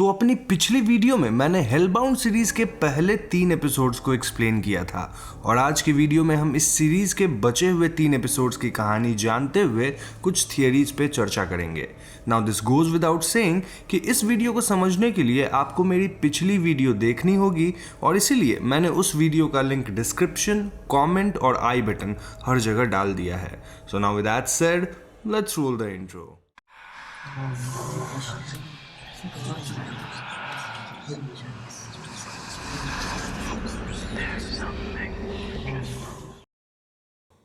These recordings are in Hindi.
तो अपनी पिछली वीडियो में मैंने हेलबाउंड सीरीज के पहले 3 एपिसोड्स को एक्सप्लेन किया था और आज की वीडियो में हम इस सीरीज के बचे हुए 3 एपिसोड्स की कहानी जानते हुए कुछ थियरीज पे चर्चा करेंगे। Now this goes without saying कि इस वीडियो को समझने के लिए आपको मेरी पिछली वीडियो देखनी होगी और इसीलिए मैंने उस वीडियो का लिंक डिस्क्रिप्शन, कमेंट और आई बटन हर जगह डाल दिया है। So now with that said, let's roll the intro.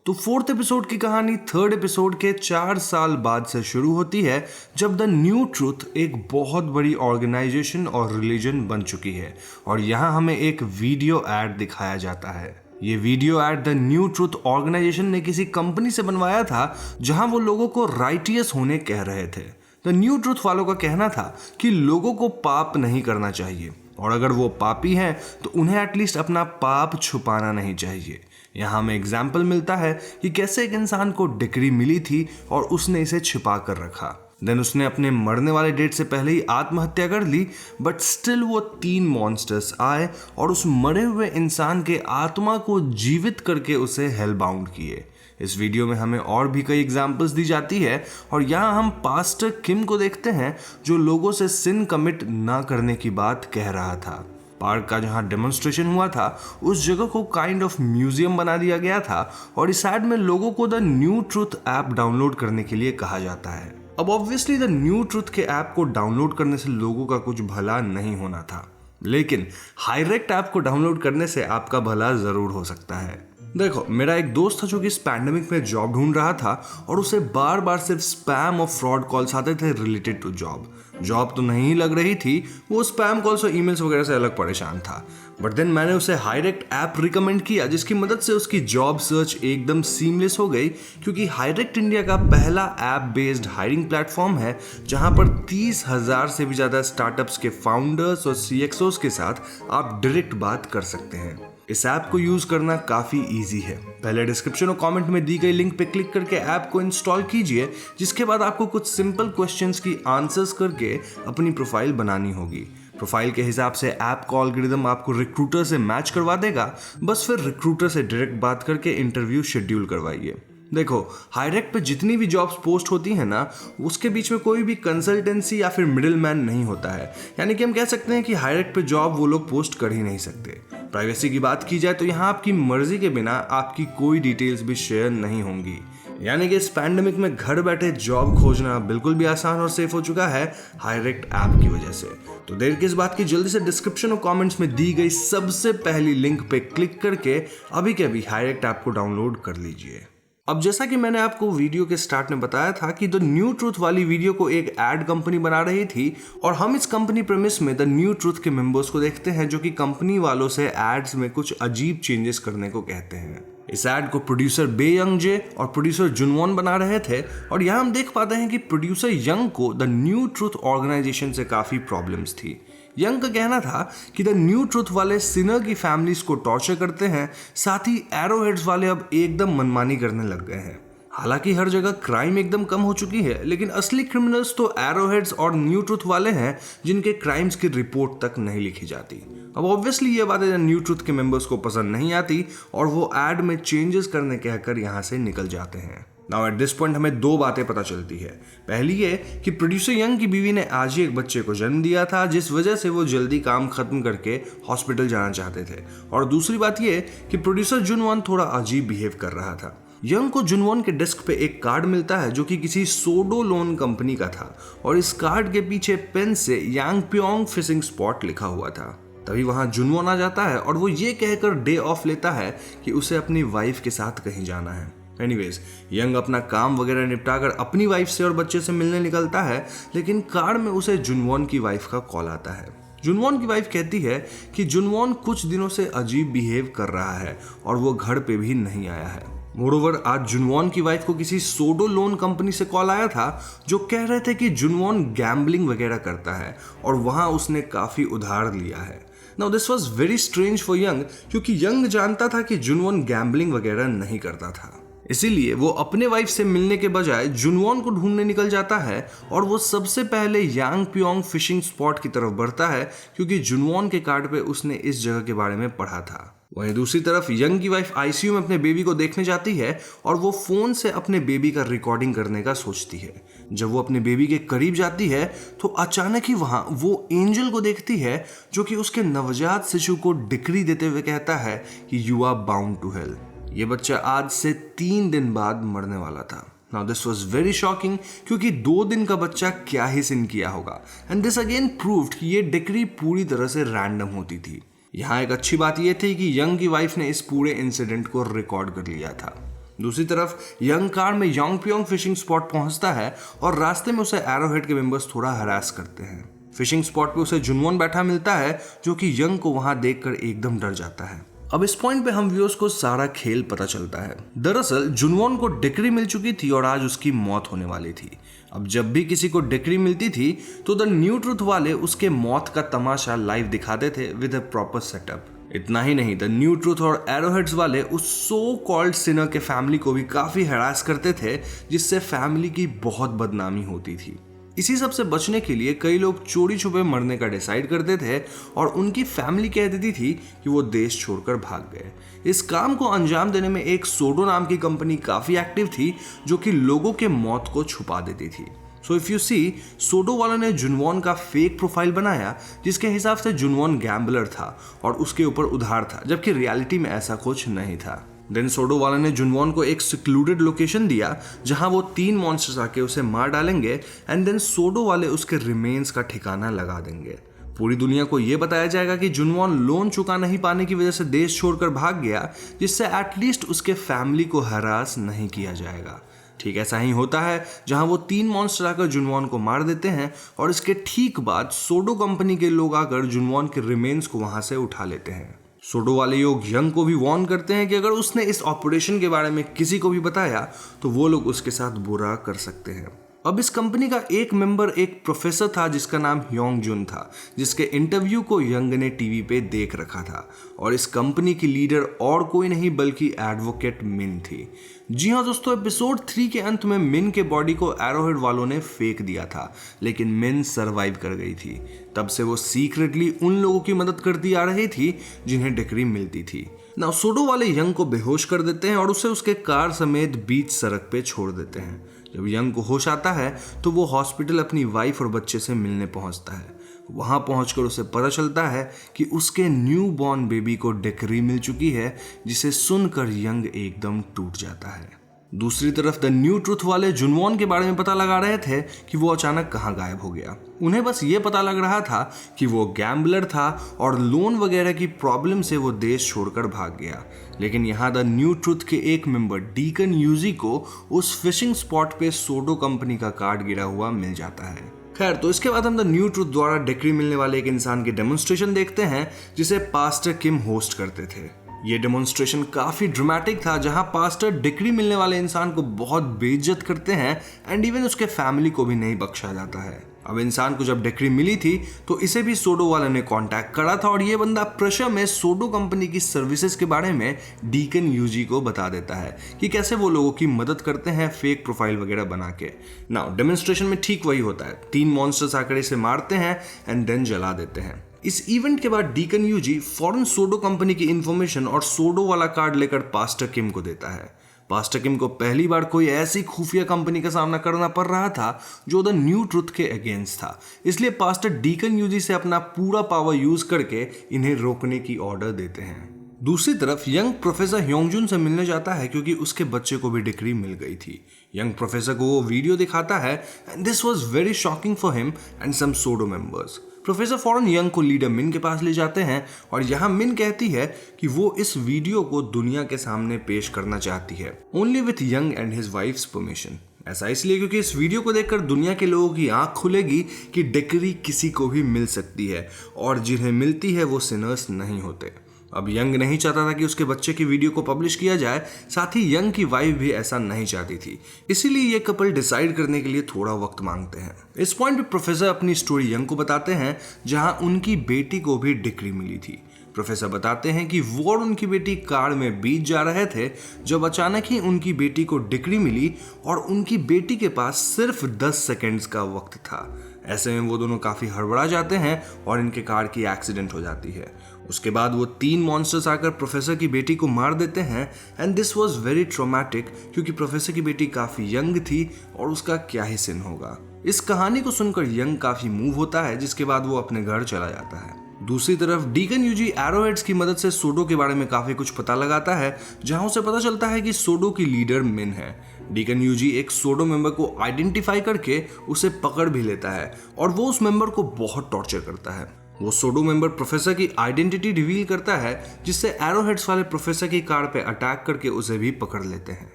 तो 4th एपिसोड की कहानी 3rd एपिसोड के 4 साल बाद से शुरू होती है, जब द न्यू ट्रुथ एक बहुत बड़ी ऑर्गेनाइजेशन और रिलीजन बन चुकी है और यहाँ हमें एक वीडियो एड दिखाया जाता है। ये video ad the new truth organisation ने किसी कंपनी से बनवाया था जहां वो लोगों को राइटियस होने कह रहे थे। द न्यू ट्रुथ वालों का कहना था कि लोगों को पाप नहीं करना चाहिए और अगर वो पापी हैं तो उन्हें एटलीस्ट अपना पाप छुपाना नहीं चाहिए। यहाँ हमें एग्जाम्पल मिलता है कि कैसे एक इंसान को डिग्री मिली थी और उसने इसे छिपा कर रखा। देन उसने अपने मरने वाले डेट से पहले ही आत्महत्या कर ली, बट स्टिल वो 3 मॉन्स्टर्स आए और उस मरे हुए इंसान के आत्मा को जीवित करके उसे हेल बाउंड किए। इस वीडियो में हमें और भी कई एग्जाम्पल्स दी जाती है और यहाँ हम पास्टर किम को देखते हैं जो लोगों से सिन कमिट ना करने की बात कह रहा था। पार्क का जहाँ डेमोन्स्ट्रेशन हुआ था उस जगह को काइंड ऑफ म्यूजियम बना दिया गया था और इस एड में लोगों को the new truth app download करने के लिए कहा जाता है। अब ऑब्वियसली द न्यू ट्रुथ के ऐप को डाउनलोड करने से लोगों का कुछ भला नहीं होना था, लेकिन हायरेक्ट ऐप को डाउनलोड करने से आपका भला जरूर हो सकता है। देखो, मेरा एक दोस्त था जो कि इस पैंडेमिक में जॉब ढूंढ रहा था और उसे बार बार सिर्फ स्पैम और फ्रॉड कॉल्स आते थे रिलेटेड टू जॉब तो नहीं लग रही थी, वो स्पैम कॉल्स और ईमेल्स वगैरह से अलग परेशान था। बट देन मैंने उसे हायरेक्ट ऐप रिकमेंड किया जिसकी मदद से उसकी जॉब सर्च एकदम सीमलेस हो गई, क्योंकि हायरेक्ट इंडिया का पहला ऐप बेस्ड हायरिंग प्लेटफॉर्म है जहां पर 30,000 से भी ज़्यादा स्टार्टअप्स के फाउंडर्स और CXOs के साथ आप डायरेक्ट बात कर सकते हैं। इस ऐप को यूज करना काफी इजी है। पहले डिस्क्रिप्शन और कमेंट में दी गई लिंक पे क्लिक करके ऐप को इंस्टॉल कीजिए, जिसके बाद आपको कुछ सिंपल क्वेश्चंस की आंसर्स करके अपनी प्रोफाइल बनानी होगी। प्रोफाइल के हिसाब से ऐप का एल्गोरिथम आपको रिक्रूटर से मैच करवा देगा। बस फिर रिक्रूटर से डायरेक्ट बात करके इंटरव्यू शेड्यूल करवाइए। देखो, हायरेक्ट पे जितनी भी जॉब्स पोस्ट होती है ना, उसके बीच में कोई भी कंसल्टेंसी या फिर मिडिल मैन नहीं होता है। यानी कि हम कह सकते हैं कि हायरेक्ट पे जॉब वो लोग पोस्ट कर ही नहीं सकते। प्राइवेसी की बात की जाए तो यहाँ आपकी मर्जी के बिना आपकी कोई डिटेल्स भी शेयर नहीं होंगी। यानी कि इस पैंडेमिक में घर बैठे जॉब खोजना बिल्कुल भी आसान और सेफ हो चुका है हायरेक्ट ऐप की वजह से। तो देर किस बात की, जल्दी से डिस्क्रिप्शन और कमेंट्स में दी गई सबसे पहली लिंक पे क्लिक करके अभी के अभी हायरेक्ट ऐप को डाउनलोड कर लीजिए। अब जैसा कि मैंने आपको वीडियो के स्टार्ट में बताया था कि द न्यू ट्रुथ वाली वीडियो को एक एड कंपनी बना रही थी और हम इस कंपनी प्रेमिस में द न्यू ट्रुथ के मेंबर्स को देखते हैं जो कि कंपनी वालों से एड्स में कुछ अजीब चेंजेस करने को कहते हैं। इस एड को प्रोड्यूसर बे यंग जे और प्रोड्यूसर जुनवॉन बना रहे थे और यहाँ हम देख पाते हैं कि प्रोड्यूसर यंग को द न्यू ट्रुथ ऑर्गेनाइजेशन से काफ़ी प्रॉब्लम्स थी। यंग का कहना था कि द न्यू ट्रुथ वाले सिनर की फैमिलीज को टॉर्चर करते हैं, साथ ही एरोहेड्स वाले अब एकदम मनमानी करने लग गए हैं। हालांकि हर जगह क्राइम एकदम कम हो चुकी है, लेकिन असली क्रिमिनल्स तो एरोहेड्स और न्यू ट्रुथ वाले हैं जिनके क्राइम्स की रिपोर्ट तक नहीं लिखी जाती। अब ऑब्वियसली ये बातें न्यू ट्रुथ के मेंबर्स को पसंद नहीं आती और वो एड में चेंजेस करने कहकर यहाँ से निकल जाते हैं। नाउ एट दिस पॉइंट हमें 2 बातें पता चलती है। पहली ये कि प्रोड्यूसर यंग की बीवी ने आज ही एक बच्चे को जन्म दिया था, जिस वजह से वो जल्दी काम खत्म करके हॉस्पिटल जाना चाहते थे। और दूसरी बात ये कि प्रोड्यूसर जुनवॉन थोड़ा अजीब बिहेव कर रहा था। यंग को जुनवॉन के डेस्क पे एक कार्ड मिलता है जो कि किसी सोडो लोन कंपनी का था और इस कार्ड के पीछे पेन से यांग प्योंग फिशिंग स्पॉट लिखा हुआ था। तभी वहां जुनवॉन आ जाता है और वो ये कहकर डे ऑफ लेता है कि उसे अपनी वाइफ के साथ कहीं जाना है। एनीवेज, यंग अपना काम वगैरह निपटाकर अपनी वाइफ से और बच्चे से मिलने निकलता है, लेकिन कार में उसे जुनवॉन की वाइफ का कॉल आता है। जुनवॉन की वाइफ कहती है कि जुनवॉन कुछ दिनों से अजीब बिहेव कर रहा है और वो घर पे भी नहीं आया है। मोरोवर, आज जुनवॉन की वाइफ को किसी सोडो लोन कंपनी से कॉल आया था जो कह रहे थे कि जुनवॉन गैम्बलिंग वगैरह करता है और वहां उसने काफी उधार लिया है। Now this was very strange for young, क्योंकि यंग जानता था कि जुनवॉन गैम्बलिंग वगैरह नहीं करता था। इसीलिए वो अपने वाइफ से मिलने के बजाय जुनवॉन को ढूंढने निकल जाता है और वो सबसे पहले यांग प्योंग फिशिंग स्पॉट की तरफ बढ़ता है क्योंकि जुनवॉन के कार्ड पे उसने इस जगह के बारे में पढ़ा था। वहीं दूसरी तरफ यंग की वाइफ आईसीयू में अपने बेबी को देखने जाती है और वो फोन से अपने बेबी का रिकॉर्डिंग करने का सोचती है। जब वो अपने बेबी के करीब जाती है तो अचानक ही वहां वो एंजल को देखती है जो कि उसके नवजात शिशु को डिक्री देते हुए कहता है कि you are bound to hell. ये बच्चा आज से 3 दिन बाद मरने वाला था। Now this was very shocking क्योंकि 2 दिन का बच्चा क्या ही सिन किया होगा। एंड दिस अगेन प्रूव्ड कि ये डिक्री पूरी तरह से रैंडम होती थी। यहाँ एक अच्छी बात यह थी कि यंग की वाइफ ने इस पूरे इंसिडेंट को रिकॉर्ड कर लिया था। दूसरी तरफ यंग कार में यांग प्योंग फिशिंग स्पॉट पहुंचता है और रास्ते में उसे एरोहेड के मेंबर्स थोड़ा हरास करते हैं। फिशिंग स्पॉट पे उसे जुनवॉन बैठा मिलता है जो कि यंग को वहां देखकर एकदम डर जाता है। अब इस पॉइंट पे हम व्यूअर्स को सारा खेल पता चलता है। दरअसल जुनवॉन को डिक्री मिल चुकी थी और आज उसकी मौत होने वाली थी। अब जब भी किसी को डिक्री मिलती थी तो द न्यू ट्रुथ वाले उसके मौत का तमाशा लाइव दिखाते थे विद अ प्रॉपर सेटअप। इतना ही नहीं, द न्यू ट्रुथ और एरोहेड्स वाले उस सो कॉल्ड सिनर के फैमिली को भी काफी हरास करते थे जिससे फैमिली की बहुत बदनामी होती थी। इसी सब से बचने के लिए कई लोग चोरी छुपे मरने का डिसाइड करते थे और उनकी फैमिली कह देती थी कि वो देश छोड़कर भाग गए। इस काम को अंजाम देने में एक सोडो नाम की कंपनी काफी एक्टिव थी जो कि लोगों के मौत को छुपा देती थी। सो इफ यू सी, सोडो वाला ने जुनवॉन का फेक प्रोफाइल बनाया जिसके हिसाब से जुनवॉन गैम्बलर था और उसके ऊपर उधार था, जबकि रियलिटी में ऐसा कुछ नहीं था। देन सोडो वाला ने जुनवॉन को एक सिक्लूडेड लोकेशन दिया जहां वो 3 मॉन्स्टर्स आके उसे मार डालेंगे एंड देन सोडो वाले उसके रिमेन्स का ठिकाना लगा देंगे। पूरी दुनिया को यह बताया जाएगा कि जुनवॉन लोन चुका नहीं पाने की वजह से देश छोड़कर भाग गया, जिससे एटलीस्ट उसके फैमिली को हरास नहीं किया जाएगा। ठीक ऐसा ही होता है जहां वो 3 मॉन्स्टर आकर जुनवॉन को मार देते हैं और इसके ठीक बाद सोडो कंपनी के लोग आकर जुनवॉन के रिमेन्स को वहां से उठा लेते हैं। सोडो वाले लोग यंग को भी वार्न करते हैं कि अगर उसने इस ऑपरेशन के बारे में किसी को भी बताया तो वो लोग उसके साथ बुरा कर सकते हैं। अब इस कंपनी का एक मेंबर एक प्रोफेसर था जिसका नाम ह्योंग जुन था, जिसके इंटरव्यू को यंग ने टीवी पे देख रखा था और इस कंपनी की लीडर और कोई नहीं बल्कि एडवोकेट मिन थी। जी हाँ दोस्तों, एपिसोड 3 के अंत में मिन के बॉडी को एरोहेड वालों ने फेंक दिया था, लेकिन मिन सरवाइव कर गई थी। तब से वो सीक्रेटली उन लोगों की मदद करती आ रही थी जिन्हें डिक्री मिलती थी। नाउ सोडो वाले यंग को बेहोश कर देते हैं और उसे उसके कार समेत बीच सड़क पे छोड़ देते हैं। जब यंग को होश आता है तो वो हॉस्पिटल अपनी वाइफ और बच्चे से मिलने पहुंचता है। वहां पहुंचकर उसे पता चलता है कि उसके न्यू बॉर्न बेबी को डिक्री मिल चुकी है, जिसे सुनकर यंग एकदम टूट जाता है। दूसरी तरफ द न्यू ट्रुथ वाले जुनवॉन के बारे में पता लगा रहे थे कि वो अचानक कहां गायब हो गया। उन्हें बस ये पता लग रहा था कि वो गैम्बलर था और लोन वगैरह की प्रॉब्लम से वो देश छोड़कर भाग गया। लेकिन यहाँ द न्यू ट्रुथ के एक मेंबर डीकन यूजी को उस फिशिंग स्पॉट पे सोडो कंपनी का कार्ड गिरा हुआ मिल जाता है। खैर, तो इसके बाद हम द न्यू ट्रुथ द्वारा डिक्री मिलने वाले एक इंसान की डेमोन्स्ट्रेशन देखते हैं जिसे पास्टर किम होस्ट करते थे। ये डेमोन्स्ट्रेशन काफी ड्रामेटिक था जहां पास्टर डिक्री मिलने वाले इंसान को बहुत बेइज्जत करते हैं एंड इवन उसके फैमिली को भी नहीं बख्शा जाता है। अब इंसान को जब डिक्री मिली थी तो इसे भी सोडो वाले ने कांटेक्ट करा था और ये बंदा प्रेशर में सोडो कंपनी की सर्विसेज के बारे में डीकन यूजी को बता देता है कि कैसे वो लोगों की मदद करते हैं फेक प्रोफाइल वगैरह बना के। नाउ डेमोन्स्ट्रेशन में ठीक वही होता है, 3 मॉन्स्टर्स आकर इसे मारते हैं एंड देन जला देते हैं। इस इवेंट के बाद डीकन यूजी फौरन सोडो कंपनी की इंफॉर्मेशन और सोडो वाला कार्ड लेकर पास्टर किम को देता है। पास्टर किम को पहली बार कोई ऐसी खुफिया कंपनी का सामना करना पड़ रहा था जो द न्यू ट्रुथ के अगेंस्ट था, इसलिए पास्टर डीकन यूजी से अपना पूरा पावर यूज करके इन्हें रोकने की ऑर्डर देते हैं। दूसरी तरफ यंग प्रोफेसर ह्योंगजुन से मिलने जाता है क्योंकि उसके बच्चे को भी डिक्री मिल गई थी। यंग प्रोफेसर को वो वीडियो दिखाता है and this was very shocking for him and some सोडो मेंबर्स। प्रोफेसर फौरन यंग को लीडर मिन के पास ले जाते हैं और यहाँ मिन कहती है कि वो इस वीडियो को दुनिया के सामने पेश करना चाहती है, only with young and his wives permission. ऐसा इसलिए क्योंकि इस वीडियो को देखकर दुनिया के लोगों की आंख खुलेगी कि डिक्री किसी को भी मिल सकती है और जिन्हें मिलती है वो सिनर्स नहीं होते। अब यंग नहीं चाहता था कि उसके बच्चे की वीडियो को पब्लिश किया जाए, साथ ही यंग की वाइफ भी ऐसा नहीं चाहती थी, इसीलिए ये कपल डिसाइड करने के लिए थोड़ा वक्त मांगते हैं। इस पॉइंट पे प्रोफेसर अपनी स्टोरी यंग को बताते हैं जहां उनकी बेटी को भी डिक्री मिली थी। प्रोफेसर बताते हैं कि वो और उनकी बेटी कार में बीच जा रहे थे जब अचानक ही उनकी बेटी को डिक्री मिली और उनकी बेटी के पास सिर्फ 10 सेकंड्स का वक्त था। ऐसे में वो दोनों काफ़ी हड़बड़ा जाते हैं और इनके कार की एक्सीडेंट हो जाती है। उसके बाद वो 3 मॉन्स्टर्स आकर प्रोफेसर की बेटी को मार देते हैं and this was very traumatic क्योंकि प्रोफेसर की बेटी काफ़ी यंग थी और उसका क्या ही सिन होगा। इस कहानी को सुनकर यंग काफ़ी मूव होता है जिसके बाद वो अपने घर चला जाता है। दूसरी तरफ डीकन यूजी एरोहेड्स की मदद से सोडो के बारे में काफी कुछ पता लगाता है, जहां उसे पता चलता है कि सोडो की लीडर मिन है। डीकन यूजी एक सोडो मेंबर को आइडेंटिफाई करके उसे पकड़ भी लेता है और वो उस मेंबर को बहुत टॉर्चर करता है। वो सोडो मेंबर प्रोफेसर की आइडेंटिटी रिवील करता है जिससे एरोहेड्स वाले प्रोफेसर की कार पे अटैक करके उसे भी पकड़ लेते हैं।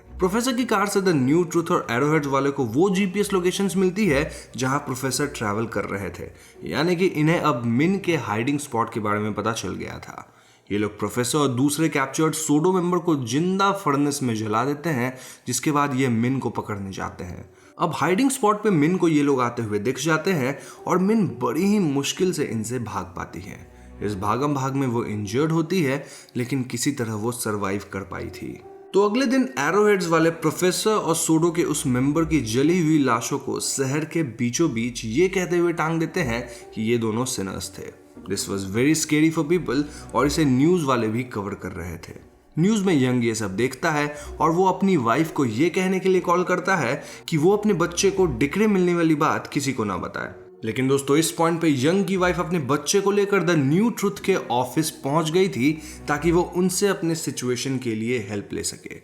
प्रोफेसर की कार से द न्यू ट्रुथ और एरोहेड्स वाले को वो जीपीएस लोकेशंस मिलती है जहां प्रोफेसर ट्रैवल कर रहे थे, यानी कि इन्हें अब मिन के हाइडिंग स्पॉट के बारे में पता चल गया था। ये लोग प्रोफेसर और दूसरे कैप्चर्ड सोडो मेंबर को जिंदा फर्नेस में जला देते हैं, जिसके बाद ये मिन को पकड़ने जाते हैं। अब हाइडिंग स्पॉट पे मिन को ये लोग आते हुए दिख जाते हैं और मिन बड़ी ही मुश्किल से इनसे भाग पाती है। इस भागम भाग में वो इंजर्ड होती है, लेकिन किसी तरह वो सरवाइव कर पाई थी। तो अगले दिन एरोहेड्स वाले प्रोफेसर और सोडो के उस मेंबर की जली हुई लाशों को शहर के बीचों बीच ये कहते हुए टांग देते हैं कि ये दोनों सिनर्स थे। This was very scary for people और इसे न्यूज वाले भी कवर कर रहे थे। न्यूज में यंग ये सब देखता है और वो अपनी वाइफ को ये कहने के लिए कॉल करता है कि वो अपने बच्चे को डिक्री मिलने वाली बात किसी को ना बताए। लेकिन दोस्तों इस पॉइंट पे यंग की वाइफ अपने बच्चे को लेकर द न्यू ट्रुथ के ऑफिस पहुंच गई थी ताकि वो उनसे अपने सिचुएशन के लिए हेल्प ले सके।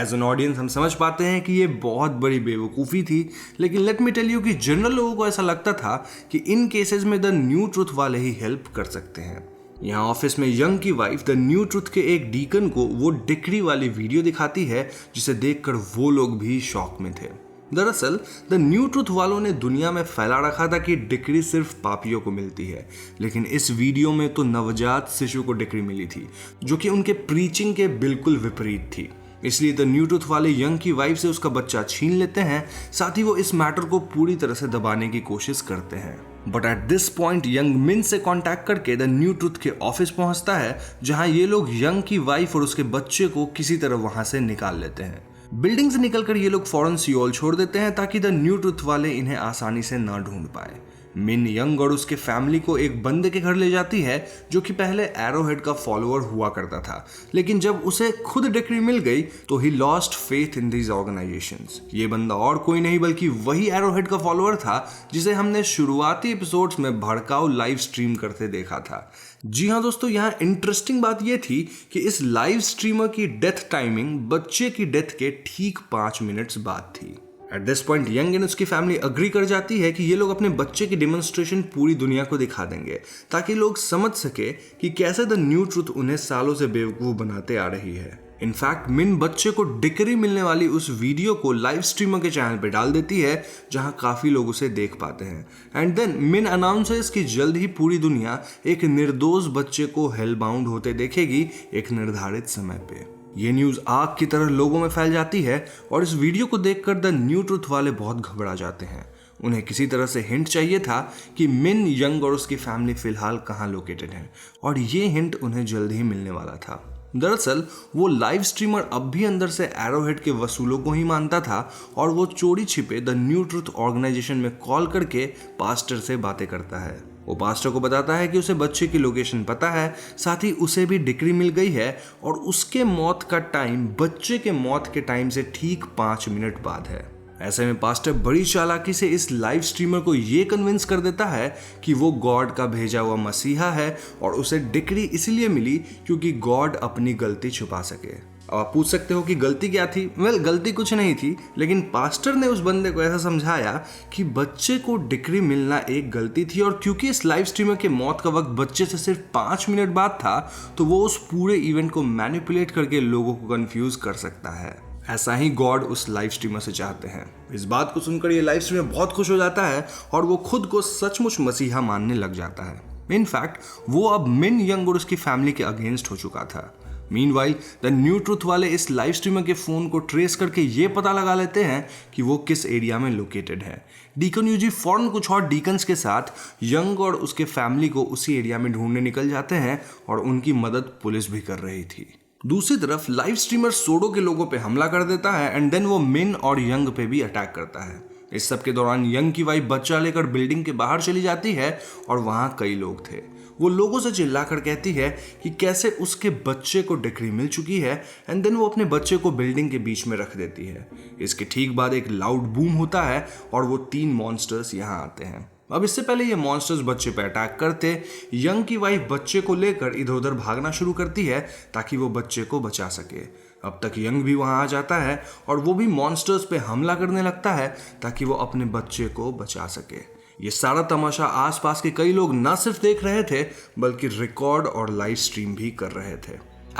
एज एन ऑडियंस हम समझ पाते हैं कि ये बहुत बड़ी बेवकूफ़ी थी, लेकिन लेट मी टेल यू कि जनरल लोगों को ऐसा लगता था कि इन केसेस में द न्यू ट्रुथ वाले ही हेल्प कर सकते हैं। यहाँ ऑफिस में यंग की वाइफ द न्यू ट्रुथ के एक डीकन को वो डिक्री वाली वीडियो दिखाती है जिसे देखकर वो लोग भी शॉक में थे। दरअसल द न्यू ट्रुथ वालों ने दुनिया में फैला रखा था कि डिक्री सिर्फ पापियों को मिलती है, लेकिन इस वीडियो में तो नवजात शिशु को डिक्री मिली थी जो कि उनके प्रीचिंग के बिल्कुल विपरीत थी। इसलिए द न्यू ट्रुथ वाले यंग की वाइफ से उसका बच्चा छीन लेते हैं, साथ ही वो इस मैटर को पूरी तरह से दबाने की कोशिश करते हैं। But at this point young मिन से कांटेक्ट करके द न्यू ट्रुथ के ऑफिस पहुंचता है, जहां ये लोग यंग की वाइफ और उसके बच्चे को किसी तरह वहां से निकाल लेते हैं। बिल्डिंग से निकलकर ये लोग फौरन सियोल छोड़ देते हैं ताकि द न्यू ट्रुथ वाले इन्हें आसानी से ना ढूंढ पाए। मिन यंग और उसके फैमिली को एक बंदे के घर ले जाती है जो कि पहले एरोहेड का फॉलोअर हुआ करता था, लेकिन जब उसे खुद डिक्री मिल गई तो he lost faith in these organisations. ये बंदा और कोई नहीं बल्कि वही एरोहेड का फॉलोअर था जिसे हमने शुरुआती एपिसोड्स में भड़काऊ लाइव स्ट्रीम करते देखा था। जी हाँ दोस्तों, यहाँ इंटरेस्टिंग बात यह थी कि इस लाइव स्ट्रीमर की डेथ टाइमिंग बच्चे की डेथ के ठीक 5 मिनट्स बाद थी। At this point young and उसकी फैमिली अग्री कर जाती है कि ये लोग अपने बच्चे की डेमोन्स्ट्रेशन पूरी दुनिया को दिखा देंगे ताकि लोग समझ सके कि कैसे द न्यू ट्रुथ उन्हें सालों से बेवकूफ बनाते आ रही है। इनफैक्ट मिन बच्चे को डिक्री मिलने वाली उस वीडियो को लाइव स्ट्रीमर के चैनल पे डाल देती है जहां काफी लोग उसे देख पाते हैं। एंड देन मिन अनाउंसेस कि जल्द ही पूरी दुनिया एक निर्दोष बच्चे को हेल बाउंड होते देखेगी एक निर्धारित समय पे। ये न्यूज आग की तरह लोगों में फैल जाती है और इस वीडियो को देखकर द न्यू ट्रुथ वाले बहुत घबरा जाते हैं। उन्हें किसी तरह से हिंट चाहिए था कि मिन यंग और उसकी फैमिली फिलहाल कहाँ लोकेटेड है और ये हिंट उन्हें जल्द ही मिलने वाला था। दरअसल वो लाइव स्ट्रीमर अब भी अंदर से एरोहेड के वसूलों को ही मानता था और वो चोरी छिपे द न्यू ट्रुथ ऑर्गेनाइजेशन में कॉल करके पास्टर से बातें करता है। वो पास्टर को बताता है कि उसे बच्चे की लोकेशन पता है, साथ ही उसे भी डिक्री मिल गई है और उसके मौत का टाइम बच्चे के मौत के टाइम से ठीक 5 मिनट बाद है। ऐसे में पास्टर बड़ी चालाकी से इस लाइव स्ट्रीमर को ये कन्विंस कर देता है कि वो गॉड का भेजा हुआ मसीहा है और उसे डिक्री इसलिए मिली क्योंकि गॉड अपनी गलती छुपा सके। अब आप पूछ सकते हो कि गलती क्या थी? गलती कुछ नहीं थी, लेकिन पास्टर ने उस बंदे को ऐसा समझाया कि बच्चे को डिक्री मिलना एक गलती थी और क्योंकि इस लाइव स्ट्रीमर के मौत का वक्त बच्चे से सिर्फ 5 मिनट बाद था तो वो उस पूरे इवेंट को मैनिपुलेट करके लोगों को कंफ्यूज कर सकता है। ऐसा ही गॉड उस लाइव स्ट्रीमर से चाहते हैं। इस बात को सुनकर ये लाइव स्ट्रीमर बहुत खुश हो जाता है और वो खुद को सचमुच मसीहा मानने लग जाता है। इनफैक्ट वो अब मिन यंग और उसकी फैमिली के अगेंस्ट हो चुका था। मीनवाइल द न्यू ट्रुथ वाले इस लाइव स्ट्रीमर के फोन को ट्रेस करके ये पता लगा लेते हैं कि वो किस एरिया में लोकेटेड है। डीकन यूजी फौरन कुछ और डीकन्स के साथ यंग और उसके फैमिली को उसी एरिया में ढूंढने निकल जाते हैं और उनकी मदद पुलिस भी कर रही थी। दूसरी तरफ लाइव स्ट्रीमर सोडो के लोगों पे हमला कर देता है एंड देन वो मिन और यंग पे भी अटैक करता है। इस सब के दौरान यंग की वाइफ बच्चा लेकर बिल्डिंग के बाहर चली जाती है और वहां कई लोग थे। वो लोगों से चिल्लाकर कहती है कि कैसे उसके बच्चे को डिक्री मिल चुकी है एंड देन वो अपने बच्चे को बिल्डिंग के बीच में रख देती है। इसके ठीक बाद एक लाउड बूम होता है और वो 3 मॉन्स्टर्स यहाँ आते हैं। अब इससे पहले ये मॉन्स्टर्स बच्चे पे अटैक करते, यंग की वाइफ बच्चे को लेकर इधर उधर भागना शुरू करती है ताकि वो बच्चे को बचा सके। अब तक यंग भी वहां आ जाता है और वो भी मॉन्स्टर्स पे हमला करने लगता है ताकि वो अपने बच्चे को बचा सके। ये सारा तमाशा आसपास के कई लोग न सिर्फ देख रहे थे बल्कि रिकॉर्ड और लाइव स्ट्रीम भी कर रहे थे।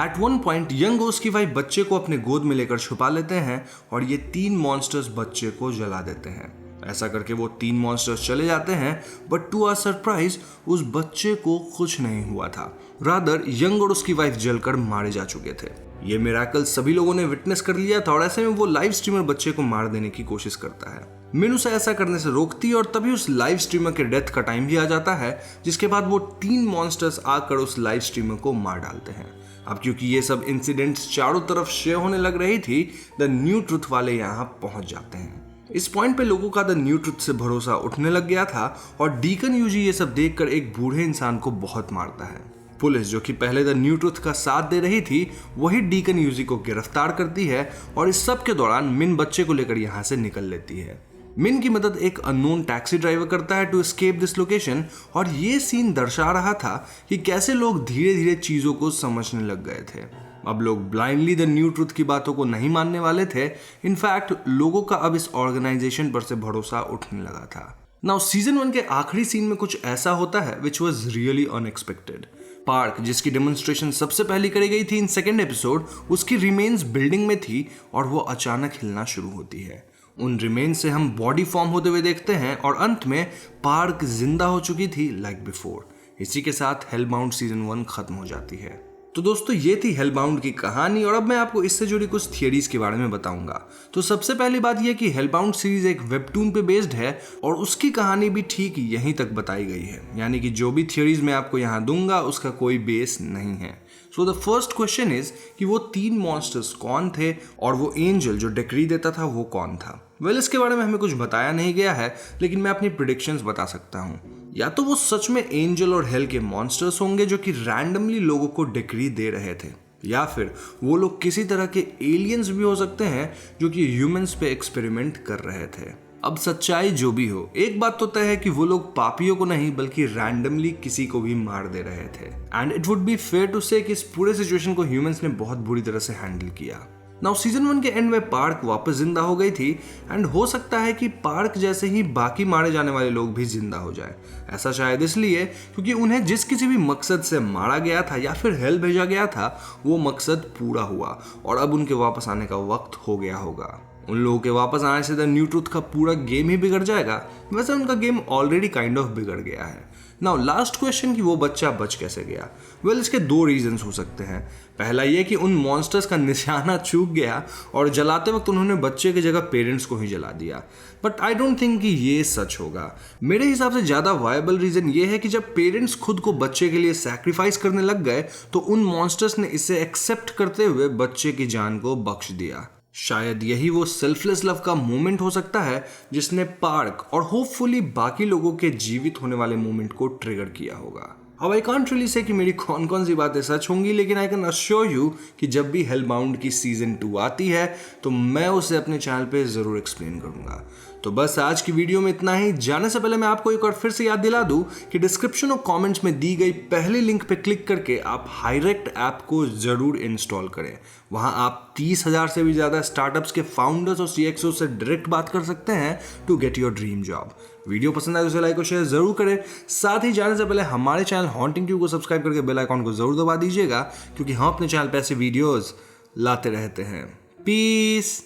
एट वन पॉइंट यंग और उसकी वाइफ बच्चे को अपने गोद में लेकर छुपा लेते हैं और ये 3 मॉन्स्टर्स बच्चे को जला देते हैं। ऐसा करके वो 3 मॉन्स्टर्स चले जाते हैं बट टू आवर सरप्राइज उस बच्चे को कुछ नहीं हुआ था। रादर यंग और उसकी वाइफ जलकर मारे जा चुके थे। ये मिरेकल सभी लोगों ने विटनेस कर लिया था और ऐसे में वो लाइव स्ट्रीमर बच्चे को मार देने की कोशिश करता है। मिन उसे ऐसा करने से रोकती है और तभी उस लाइव स्ट्रीमर के डेथ का टाइम भी आ जाता है, जिसके बाद वो 3 मॉन्स्टर्स आकर उस लाइव स्ट्रीमर को मार डालते हैं। अब क्योंकि ये सब इंसिडेंट्स चारों तरफ शेयर होने लग रही थी, द न्यू ट्रुथ वाले यहाँ पहुंच जाते हैं। इस पॉइंट पे लोगों का द न्यू ट्रुथ से भरोसा उठने लग गया था और डीकन यूजी ये सब देखकर एक बूढ़े इंसान को बहुत मारता है। पुलिस जो कि पहले द न्यू ट्रुथ का साथ दे रही थी वही डीकन यूजी को गिरफ्तार करती है और इस सब के दौरान मिन बच्चे को लेकर यहाँ से निकल लेती है। मिन की मदद एक अननोन टैक्सी ड्राइवर करता है टू एस्केप दिस लोकेशन और ये सीन दर्शा रहा था कि कैसे लोग धीरे धीरे चीजों को समझने लग गए थे। अब लोग ब्लाइंडली द न्यू ट्रुथ की बातों को नहीं मानने वाले थे। इनफैक्ट लोगों का अब इस ऑर्गेनाइजेशन पर से भरोसा उठने लगा था। नाउ सीजन 1 के आखिरी सीन में कुछ ऐसा होता है which was really unexpected. Park जिसकी डेमोन्स्ट्रेशन सबसे पहले करी गई थी इन सेकेंड एपिसोड, उसकी रिमेन्स बिल्डिंग में थी और वो अचानक हिलना शुरू होती है। उन रिमेन्स से हम बॉडी फॉर्म होते हुए देखते हैं और अंत में पार्क जिंदा हो चुकी थी लाइक बिफोर। इसी के साथ हेलबाउंड सीजन 1 खत्म हो जाती है। तो दोस्तों ये थी हेलबाउंड की कहानी और अब मैं आपको इससे जुड़ी कुछ थियरीज के बारे में बताऊंगा। तो सबसे पहली बात यह कि हेलबाउंड सीरीज एक वेबटून पे बेस्ड है और उसकी कहानी भी ठीक यहीं तक बताई गई है, यानी कि जो भी थियरीज मैं आपको यहाँ दूंगा उसका कोई बेस नहीं है। So the first question is कि वो 3 मॉन्स्टर्स कौन थे और वो एंजल जो डिक्री देता था वो कौन था। वेल इसके बारे में हमें कुछ बताया नहीं गया है, लेकिन मैं अपनी प्रेडिक्शंस बता सकता हूँ। या तो वो सच में एंजल और हेल के मॉन्स्टर्स होंगे जो कि रैंडमली लोगों को डिक्री दे रहे थे, या फिर वो लोग किसी तरह के एलियंस भी हो सकते हैं जो कि ह्यूमंस पे एक्सपेरिमेंट कर रहे थे। अब सच्चाई जो भी हो, एक बात तो तय है कि वो लोग पापियों को नहीं बल्कि रैंडमली किसी को भी मार दे रहे थे। And it would be fair to say कि इस पूरे सिचुएशन को ह्यूमंस ने बहुत बुरी तरह से हैंडल किया। नाउ सीजन 1 के एंड में पार्क वापस जिंदा हो गई थी एंड हो सकता है कि पार्क जैसे ही बाकी मारे जाने वाले लोग भी जिंदा हो जाए। ऐसा शायद इसलिए क्योंकि उन्हें जिस किसी भी मकसद से मारा गया था या फिर हेल भेजा गया था वो मकसद पूरा हुआ और अब उनके वापस आने का वक्त हो गया होगा। उन लोगों के वापस आने से द न्यू ट्रुथ का पूरा गेम ही बिगड़ जाएगा। वैसे उनका गेम ऑलरेडी काइंड ऑफ बिगड़ गया है। नाउ लास्ट क्वेश्चन कि वो बच्चा बच कैसे गया। वेल इसके 2 रीजंस हो सकते हैं। पहला ये कि उन मॉन्स्टर्स का निशाना चूक गया और जलाते वक्त उन्होंने बच्चे की जगह पेरेंट्स को ही जला दिया, बट आई डोंट थिंक कि ये सच होगा। मेरे हिसाब से ज़्यादा वायबल रीज़न ये है कि जब पेरेंट्स खुद को बच्चे के लिए सैक्रिफाइस करने लग गए तो उन मॉन्स्टर्स ने इसे एक्सेप्ट करते हुए बच्चे की जान को बख्श दिया। शायद यही वो सेल्फलेस लव का मोमेंट हो सकता है जिसने पार्क और होपफुली बाकी लोगों के जीवित होने वाले मोमेंट को ट्रिगर किया होगा। अब आई कांट रियली से कि मेरी कौन कौन सी बातें सच होंगी, लेकिन आई कैन अश्योर यू कि जब भी हेलबाउंड की सीजन 2 आती है तो मैं उसे अपने चैनल पे जरूर एक्सप्लेन करूंगा। तो बस आज की वीडियो में इतना ही। जाने से पहले मैं आपको एक बार फिर से याद दिला दूं कि डिस्क्रिप्शन और कमेंट्स में दी गई पहले लिंक पे क्लिक करके आप हाईरेक्ट ऐप को जरूर इंस्टॉल करें। वहां आप 30,000 से भी ज्यादा स्टार्टअप्स के फाउंडर्स और CXO से डायरेक्ट बात कर सकते हैं to get your dream job. Video पसंद आए तो उसे लाइक और शेयर जरूर करें। साथ ही जाने से पहले हमारे चैनल हॉन्टिंग ट्यूब को सब्सक्राइब करके बेल आइकॉन को जरूर दबा दीजिएगा, क्योंकि हम अपने चैनल पे ऐसे वीडियोस लाते रहते हैं। पीस।